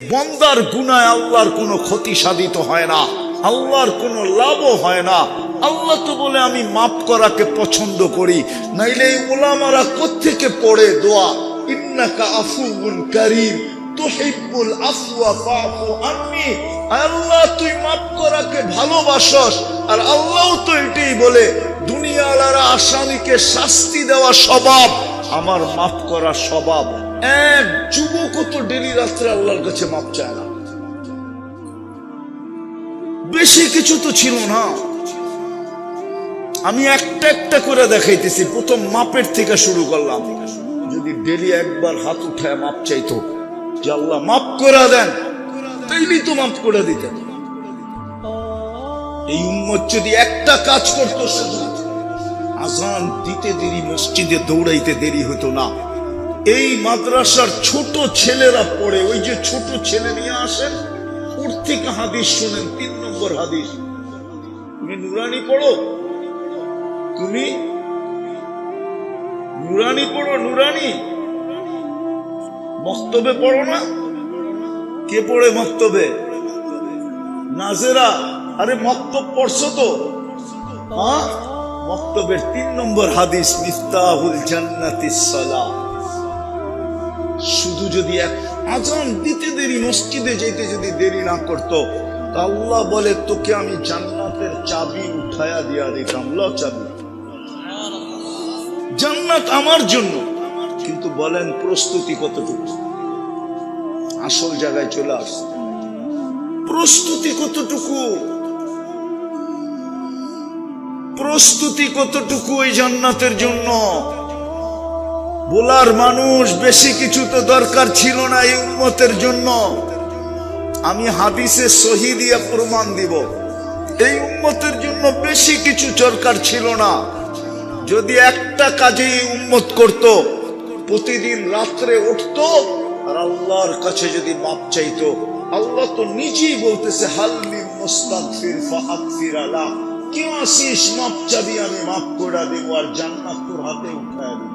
বন্দার গুনায় আল্লাহর কোনো ক্ষতি সাধিত হয় না, আল্লাহর কোনো লাভও হয় না। আল্লাহ তো বলে আমি মাফ করাকে পছন্দ করি, নাইলে এই উলামারা কোত্থেকে পড়ে দোয়া, ইন্নাকা আফুউন কারীম তুহিব্বুল আফওয়া ফাফু আন্নি। আল্লাহ তুই মাফ করাকে ভালোবাসস, আর আল্লাহ তো এটাই বলে দুনিয়াওয়ালারা আসামিকে শাস্তি দেওয়া স্বভাব, আমার মাফ করা স্বভাব। এক যুবক তো ডেলি রাত্রে আল্লাহর কাছে মাপ চায় না, বেশি কিছু তো ছিল না। আমি একটা একটা করে দেখাইতেছি। প্রথম মাপের থেকে শুরু করলাম। যদি ডেলি একবার হাত উঠায় মাপ চাইতো যে আল্লাহ মাফ করে দেন, তাইলেই তো মাফ করে দিতেন। এই উম্মত যদি একটা কাজ করতো, শুধু আজান দিতে দেরি মসজিদে দৌড়াইতে দেরি হতো না। এই মাদ্রাসার ছোট ছেলেরা পড়ে, ওই যে ছোট ছেলে নিয়ে আসেন, ওর থেকে হাদিস শোনেন। 3 নম্বর হাদিস। তুমি নুরানি পড়ো, তুমি নুরানি পড়ো, নুরানি মক্তবে পড়ো না? কে পড়ে মক্তবে? নাজেরা। আরে মক্তব পড়ছো তো? হ্যাঁ, মক্তবের 3 নম্বর হাদিস, মিফতাহুল জান্নাতিস সালাহ। শুধু যদি এক আজান দিতে দেরি মসজিদে যেতে যদি দেরি না করতো, তা আল্লাহ বলে তোকে আমি জান্নাতের চাবি উঠায়া দিয়া দিতাম। ল চাবি, জান্নাত আমার জন্য। কিন্তু বলেন প্রস্তুতি কতটুকু? আসল জায়গায় চলে আসছে, প্রস্তুতি কতটুকু? প্রস্তুতি কতটুকু এই জান্নাতের জন্য? বলার মানুষ বেশি কিছু তো দরকার ছিল না এই উম্মতের জন্য। আমি হাদিসে সহি দিয়ে প্রমাণ দিব, এই উম্মতের জন্য বেশি কিছু দরকার ছিল না। যদি একটা কাজে এই উম্মত করত, প্রতিদিন রাত্রে উঠতো আর আল্লাহর কাছে যদি মাপ চাইতো, আল্লাহ তো নিজেই বলতেছে, হাল মিন মুস্তাগফির ফাগফির আলা, কেউ আসিস মাপ চাবি, আমি মাপ করে দেব, আর জান্নাত তোর হাতে উঠায় দেব।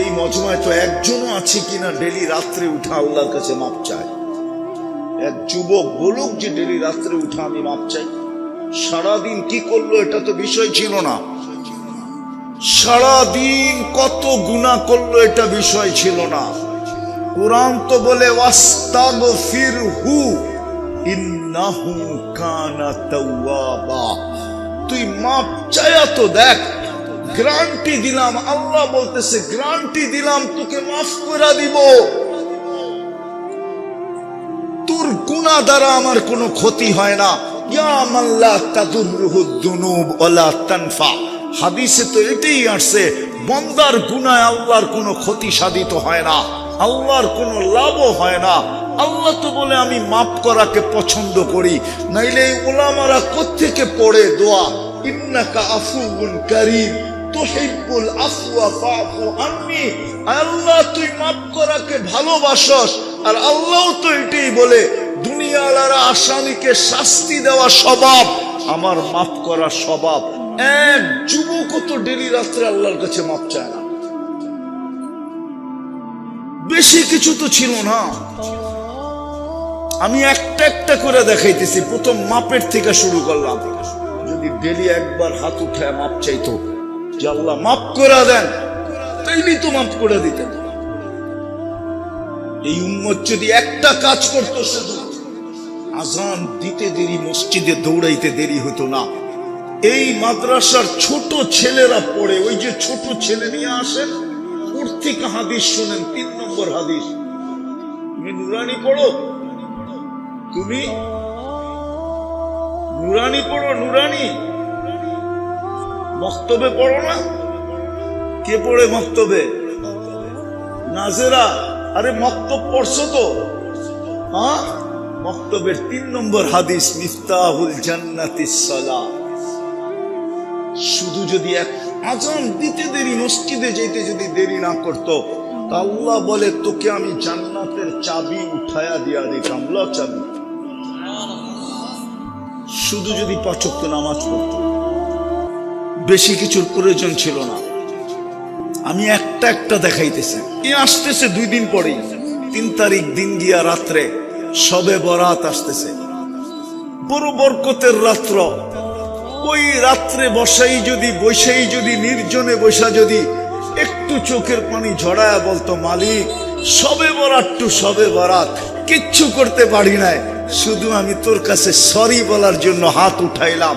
এই মজমায় তো একজনও আছে কিনা ডেলি রাত্রে উঠা আল্লাহর কাছে মাপ চায়? এক যুবক বলুক যে ডেলি রাত্রে উঠা আমি মাপ চাই। সারাদিন কি করলো এটা তো বিষয় ছিল না, সারাদিন কত গুনাহ করলো এটা বিষয় ছিল না। কুরআন তো বলে ওয়াস্তাগফিরহু ইন্নাহু কানা তাওয়াবা। তুই মাপ চায়া তো দেখ, গ্যারান্টি দিলাম। আল্লাহ বলতেছে গ্যারান্টি দিলাম তোকে মাফ করে দিব। তোর গুনাহ দ্বারা আমার কোনো ক্ষতি হয় না। ইয়া মান লা তাদুররুহু যুনুব ওয়ালা তানফা। হাদিসে তো এটাই আসছে, বান্দার গুনায় আল্লাহর কোনো ক্ষতি সাধিত হয় না, আল্লাহর কোনো লাভও হয় না। আল্লাহ তো বলে আমি মাফ করাকে পছন্দ করি, নাইলে এই উলামারা কোত্থেকে পড়ে দোয়া, ইন্নাকা আফুউন কারীম তুহিব্বুল আফওয়া ফাফু আন্নি। আল্লাহ তুই মাফ করাকে ভালোবাসস, আর আল্লাহ তো এটাই বলে দুনিয়াওয়ালারা আসামিকে শাস্তি দেওয়া স্বভাব, আমার মাফ করা স্বভাব। এক যুবক তো ডেলি রাত্রে আল্লাহর কাছে মাপ চায় না, বেশি কিছু তো ছিল না। আমি একটা একটা করে দেখাইতেছি। প্রথম মাপের থেকে শুরু করলাম। যদি ডেলি একবার হাত উঠায় মাপ চাইতো যে আল্লাহ মাফ করে দেন, তাইলেই তো মাফ করে দিতেন। এই উম্মত যদি একটা কাজ করতো, শুধু আজান দিতে দেরি মসজিদে দৌড়াইতে দেরি হতো না। এই মাদ্রাসার ছোট ছেলেরা পড়ে, ওই যে ছোট ছেলে নিয়ে আসেন, ওর থেকে হাদিস শোনেন। 3 নম্বর হাদিস। তুমি নুরানি পড়ো, তুমি নুরানি পড়ো, নুরানি মক্তবে পড়ো না? কে পড়ে মক্তবে? নাজেরা। আরে মক্তব পড়ছো তো? হ্যাঁ, মক্তবের 3 নম্বর হাদিস, মিফতাহুল জান্নাতিস সালাহ। শুধু যদি এক আজান দিতে দেরি মসজিদে যেতে যদি দেরি না করতো, তা আল্লাহ বলে তোকে আমি জান্নাতের চাবি উঠায়া দিয়া দিতাম। ল চাবি। শুধু যদি 5 ওয়াক্ত নামাজ পড়তো, বেশি কিছুর প্রয়োজন ছিল না। আমি একটা একটা দেখাইতেছি। এ আসতেছে 2 দিন পরেই, 3 তারিখ দিন গিয়া রাত্রে শবে বরাত আসতেছে, বড় বরকতের রাত্র। ওই রাত্রে বৈশাই যদি নির্জনে বৈশা যদি একটু চোখের পানি ঝরায়া বলতো, মালিক শবে বরাত টু শবে বরাত, কিচ্ছু করতে পারি নাই, শুধু আমি তোর কাছে সরি বলার জন্য হাত উঠাইলাম।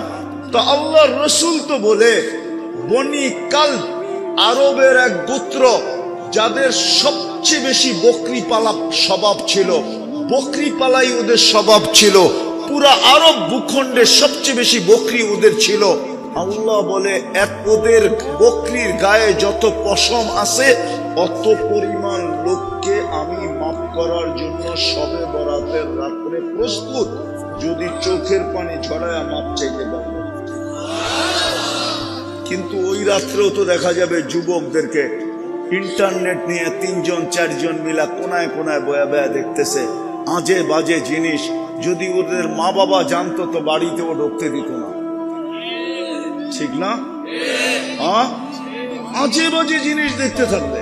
তো আল্লাহর রসুল তো বলে, বনি কালব আরবের এক গোত্র, যাদের সবচেয়ে বেশি বকরি পালা স্বভাব ছিল, বকরি পালাই ওদের স্বভাব ছিল, পুরা আরব ভূখণ্ডে সবচেয়ে বেশি বকরি ওদের ছিল। আল্লাহ বলে, ওদের বকরির গায়ে যত পশম আছে অত পরিমাণ লোককে আমি মাফ করার জন্য শবে বরাতের রাত্রে প্রস্তুত, যদি চোখের পানি ঝরায়া মাপ চাইতে পারবে। কিন্তু ওই রাত্রেও তো দেখা যাবে যুবকদেরকে ইন্টারনেট নিয়ে 3 জন 4 জন মিলা কোনায় কোনায় বয়া বয়া দেখতেছে আজে বাজে জিনিস। যদি ওদের মা বাবা জানতো তো বাড়িতেও ঢুকতে দিত না, ঠিক না? আজে বাজে জিনিস দেখতে থাকবে।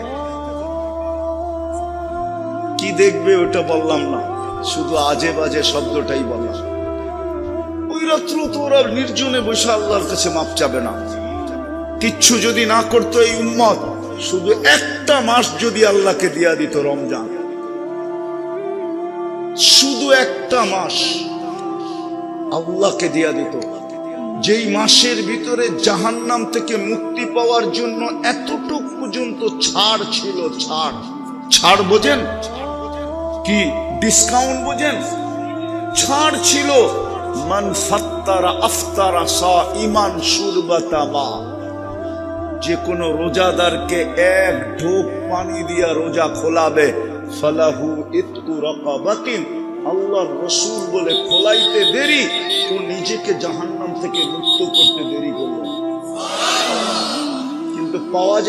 কি দেখবে ওটা বললাম না, শুধু আজে বাজে শব্দটাই বললাম। ওই রাত্র তো ওরা নির্জনে বসে আল্লাহর কাছে মাপ চাবে না। কিচ্ছু যদি না করতো এই উম্মত, শুধু একটা মাস যদি আল্লাহকে দিয়া দিত, রমজান, শুধু একটা মাস আল্লাহকে দিয়া দিত, যেই মাসের ভিতরে জাহান্নাম থেকে মুক্তি পাওয়ার জন্য এতটুকু পর্যন্ত ছাড় ছিল। ছাড় বোঝেন কি? ডিসকাউন্ট বোঝেন? ছাড় ছিল। মান ফাত্তারা আফতারা সাইমান শুরবাতা মা, যে কোনো রোজাদারকে 1 ঢোক পানি দিয়া রোজা খোলাবে, ফালাহু ইতকু রাকাবাতিন, আল্লাহর রাসূল বলে খোলাইতে দেরি, ও নিজেকে জাহান্নাম থেকে মুক্ত করতে দেরি করবে। কিন্তু পাওয়া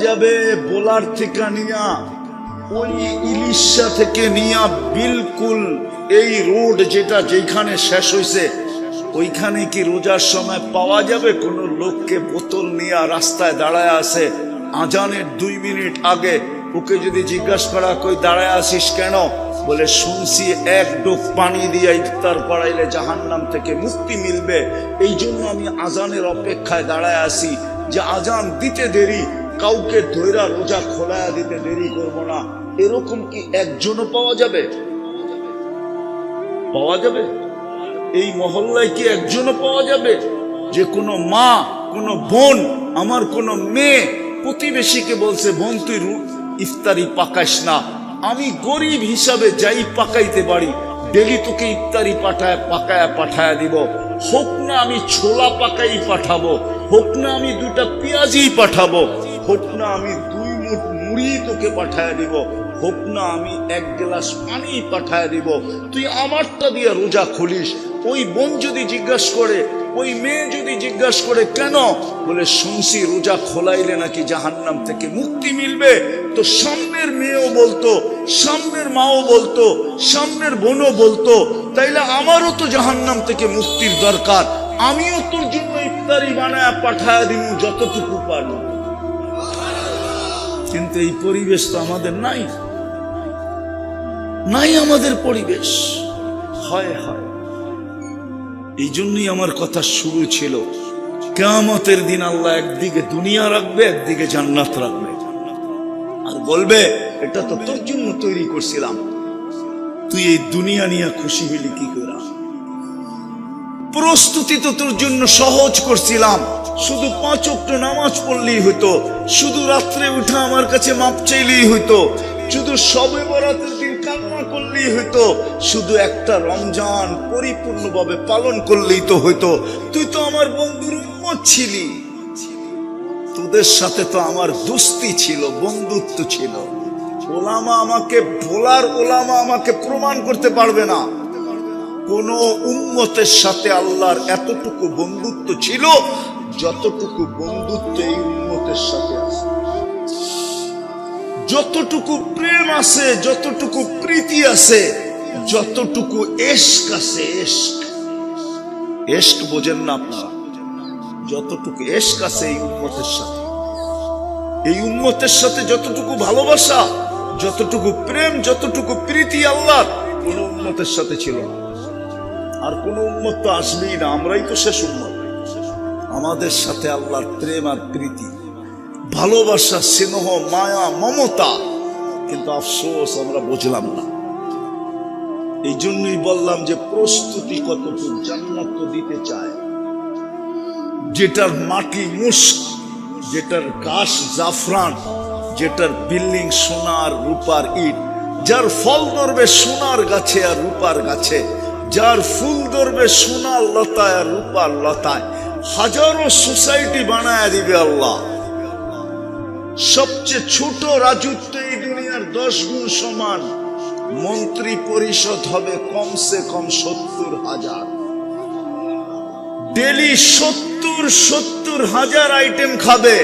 যাবে বোলার থেকে নিয়া, ওই ইলিশা থেকে নিয়া, বিলকুল এই রোড যেটা যেখানে শেষ হয়েছে ওইখানে কি রোজার সময় পাওয়া যাবে কোন লোককে বোতল নিয়ে রাস্তায় দাঁড়ায় আছে? আজানের 2 মিনিট আগে ওকে যদি জিজ্ঞাসা করা, কই দাঁড়ায় আসিস কেন? বলে, শুনছি 1 ডোক পানি দিয়ে ইফতার করাইলে জাহান্নাম থেকে মুক্তি মিলবে, এই জন্য আমি আজানের অপেক্ষায় দাঁড়ায় আসি, যে আজান দিতে দেরি, কাউকে ধৈরা রোজা খোলায়া দিতে দেরি করব না। এরকম কি একজনও পাওয়া যাবে? এই মহল্লায় কি একজনও পাওয়া যাবে যে কোনো মা, কোনো বোন, আমার কোনো মেয়ে প্রতিবেশীকে বলছে, বোন তুই ইফতারি পাকাইস না, আমি গরিব হিসাবে যাই পাকাইতে পারি ডেলি তোকে ইফতারি পাঠায়া দিব, হোক না আমি ছোলা পাকাই পাঠাবো, হোক না আমি 2টা পেঁয়াজই পাঠাবো, হোক না আমি 2 মুঠ মুড়ি তোকে পাঠায়া দিব, হোক না আমি 1 গ্লাস পানি পাঠায়া দিব, তুই আমারটা দিয়ে রোজা খুলিস। ওই বোন যদি জিজ্ঞাসা করে, ওই মেয়ে যদি জিজ্ঞাসা করে কেন? বলে, শুনছি রোজা খোলাইলে নাকি জাহান্নাম থেকে মুক্তি মিলবে। তো সামনের মেয়েও বলতো, সামনের মাও বলতো, সামনের বোনও বলতো, তাইলে আমারও তো জাহান্নাম থেকে মুক্তির দরকার, আমিও তোর জন্য ইফতারি বানায়া পাঠায়া দিব যতটুকু পারবো। কিন্তু এই পরিবেশ তো আমাদের নাই আমাদের পরিবেশ। হয় এই জন্যই আমার কথা শুরু ছিল, কিয়ামতের দিন আল্লাহ একদিকে দুনিয়া রাখবে, একদিকে জান্নাত রাখবে, আর বলবে, এটা তো তোর জন্য তৈরি করছিলাম, তুই এই দুনিয়া নিয়ে খুশি হইলি কি করে? প্রস্তুতি তো তোর জন্য সহজ করছিলাম, শুধু 5 ওয়াক্ত নামাজ পড়লেই হইতো, শুধু রাত্রে উঠে আমার কাছে মাপ চাইলেই হইতো, শুধু শবে বরাতের দিন কান্না করলেই হইতো, শুধু একটা রমজান পরিপূর্ণভাবে পালন করলেই তো হইতো। তুই তো আমার বন্ধুর উম্মত ছিলি, তোদের সাথে তো আমার দোস্তি ছিল, বন্ধুত্ব ছিল। ওলামা আমাকে প্রমাণ করতে পারবে না কোন উম্মতের সাথে আল্লাহর এতটুকু বন্ধুত্ব ছিল যতটুকু বন্ধুত্ব এই উম্মতের সাথে আছে, যতটুকু প্রেম আছে, যতটুকু প্রীতি আছে, যতটুকু এশক আছে। এশক বোঝেন না আপনারা? যতটুকু এশক আছে এই উম্মতের সাথে, এই উম্মতের সাথে যতটুকু ভালোবাসা, যতটুকু প্রেম, যতটুকু প্রীতি আল্লাহ কোন উম্মতের সাথে ছিল না। আর কোন উম্মত তো আসবেই না, আমরাই তো শেষ উম্মত। আমাদের সাথে আল্লাহর প্রেম আর প্রীতি, ভালোবাসা, স্নেহ, মায়া, মমতা, কিন্তু আফসোস আমরা বুঝলাম না। এই জন্যই বললাম যে প্রস্তুতি কতটুকু। জান্নাত তো দিতে চায়, যেটার মাটি মুস্ক, যেটার ঘাস জাফরান, যেটার বিল্ডিং সোনার রূপার ইট, যার ফল ধরবে সোনার গাছে আর রূপার গাছে, যার ফুল ধরবে সোনার লতায় আর রূপার লতায়, হাজারো সোসাইটি বানায় দিবে আল্লাহ। সবচেয়ে ছোট রাজত্ব এই দুনিয়ার 10 গুণ সমান। মন্ত্রী পরিষদ হবে কমসে কম 70,000। ডেলি 70,000 আইটেম খাবে।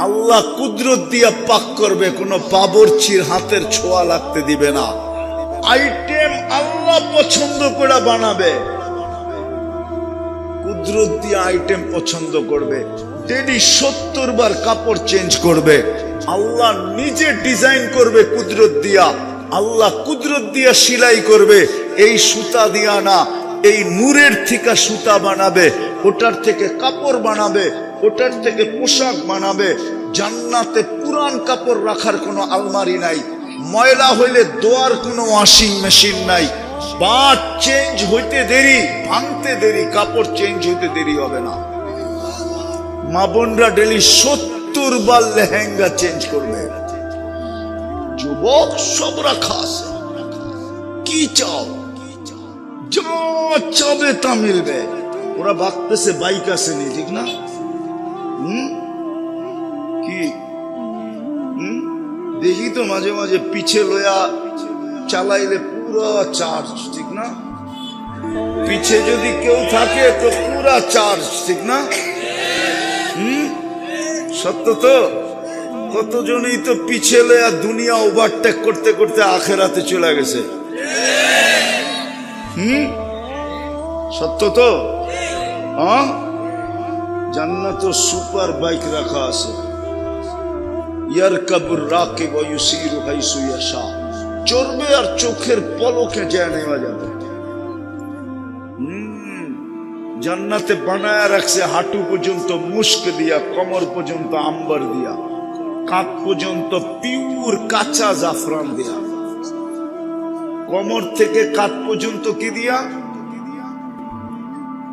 আল্লাহ কুদরত দিয়া পাক করবে, কোনো বাবরচির হাতের ছোঁয়া লাগতে দিবে না। আইটেম আল্লাহ পছন্দ করে বানাবে, কুদরত দিয়া আইটেম পছন্দ করবে। ডেলি 70 বার কাপড় চেঞ্জ করবে। আল্লাহ নিজে ডিজাইন করবে কুদরত দিয়া। আল্লাহ কুদরত দিয়া সেলাই করবে। এই সুতা দিয়া না, এই নূরের থেকে সুতা বানাবে, ওটার থেকে কাপড় বানাবে, ওটার থেকে পোশাক বানাবে। জান্নাতে পুরান কাপড় রাখার কোনো আলমারি নাই, ময়লা হইলে ধোয়ার কোনো ওয়াশিং মেশিন নাই। বাট চেঞ্জ হইতে দেরি, ভাঙতে দেরি, কাপড় চেঞ্জ হইতে দেরি হবে না। মা বোনরা ডেলি 70 বার লেহেঙ্গা চেঞ্জ করবে। যুবক সব রাখা আছে, কি চাও? যা চাবে তা মিলবে। ওরা ভাবতেছে বাইক আসেনি, ঠিক না? কি দেখি তো মাঝে মাঝে পিছে লয়া চালাইলে পুরা চার্জ, ঠিক না? পিছে যদি কেউ থাকে তো পুরা চার্জ, ঠিক না? সত্য তো। কতজনই তো পিছে লয়া দুনিয়া ওভারটেক করতে করতে আখেরাতে চলে গেছে। সত্য তো। জান্নাত সুপার বাইক রাখা আছে। ইয়ারকাবুর রাকিব ওয়া ইউসিরু হাইসু ইয়াশা, চড়বে আর চোখের পলকে যায় নেওয়া যাবে। জান্নাতে বানায় রাখছে হাঁটু পর্যন্ত মুস্ক দিয়া, কমর পর্যন্ত আম্বার দিয়া, কাঁধ পর্যন্ত পিওর কাঁচা জাফরান দিয়া। কমর থেকে কাঁধ পর্যন্ত কি দিয়া?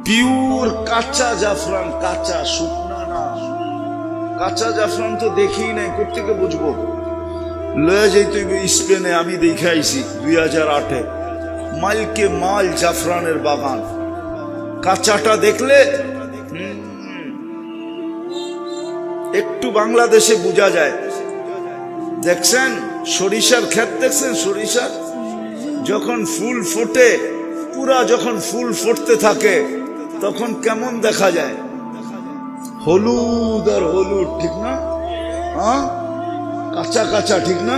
পিওর কাঁচা জাফরান। কাঁচা, শুকনা না। কাঁচা জাফরান তো দেখি নাই, কোথেকে বুঝবো? লয়ে যাইতে স্পেনে, আমি দেখে আইছি 2008-এ। মাইলকে মাইল জাফরানের বাগান। কাঁচাটা দেখলে একটু বাংলাদেশে বোঝা যায়। দেখছেন সরিষার ক্ষেত? দেখছেন সরিষার যখন ফুল ফোটে, পুরা যখন ফুল ফুটতে থাকে তখন কেমন দেখা যায়? হলুদ আর হলুদ, ঠিক না? কাঁচা কাঁচা, ঠিক না?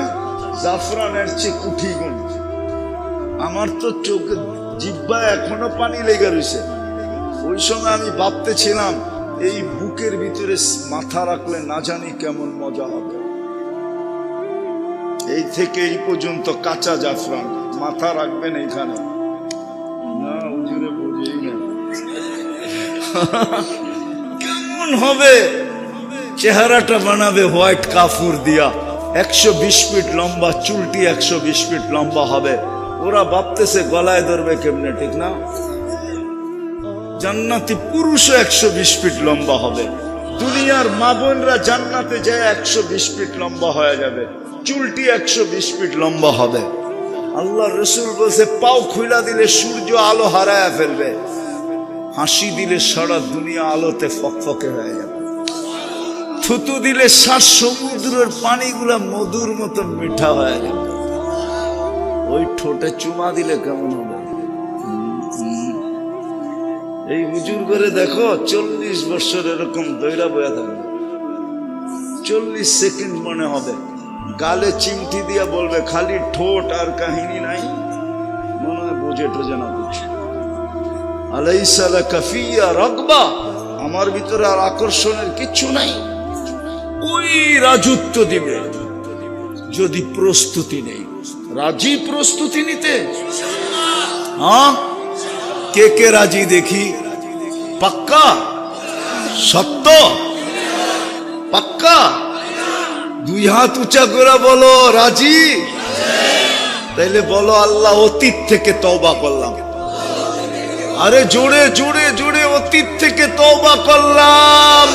জাফরানের চেয়ে কুঠি গুণ। আমার তো চোখে জিহ্বায় এখনো পানি লেগে রয়েছে। ওই সময় আমি ভাবতেছিলাম এই বুকের ভিতরে মাথা রাখলে না জানি কেমন মজা হবে। এই থেকে এই পর্যন্ত কাঁচা জাফরান, মাথা রাখবেন এইখানে না, উজুরে বোঝেই না কেমন হবে। চেহারাটা বানাবে হোয়াইট কাফুর দিয়া, 120 ফিট লম্বা, চুলটি 120 ফিট লম্বা হবে। ওরা ভাবতেছে গলায় ধরবে কেমনে, ঠিক না? জান্নাতি পুরুষও 120 ফিট লম্বা হবে। দুনিয়ার মা বোনরা জান্নাতে যায় 120 ফিট লম্বা হয়ে যাবে, চুলটি 120 ফিট লম্বা হবে। আল্লাহ রসুল বলছে পাও খুইলা দিলে সূর্য আলো হারায় ফেলবে, হাসি দিলে সারা দুনিয়া আলোতে ফকফকে হয়ে যাবে, থুতু দিলে 7 সমুদ্রের পানিগুলা মধুর মতো মিঠা হয়ে যাবে। ওই ঠোঁটে চুমা দিলে কেমন হবে? এই হুজুর করে দেখো 40 বছর এরকম দৈরা বয়া থাকবে, 40 সেকেন্ড মনে হবে। গালে চিমটি দিয়া বলবে খালি ঠোঁট আর কাহিনী নাই, মনে হয় বোঝে টোজে না বুঝে। আলাইসা লাকা ফিয়া রাগবা, আমার ভিতরে আর আকর্ষণের কিচ্ছু নাই। ওই রাজত্ব দিবে যদি প্রস্তুতি নেই। রাজি প্রস্তুতি নিতে? হ্যাঁ, কে কে রাজি দেখি? পাক্কা? সত্য? পাক্কা? দুই হাত উঁচা করে বলো রাজি। তাইলে বলো আল্লাহ অতীত থেকে তওবা করলাম। আরে জোরে জোরে জোরে, অতীত থেকে তওবা করলাম।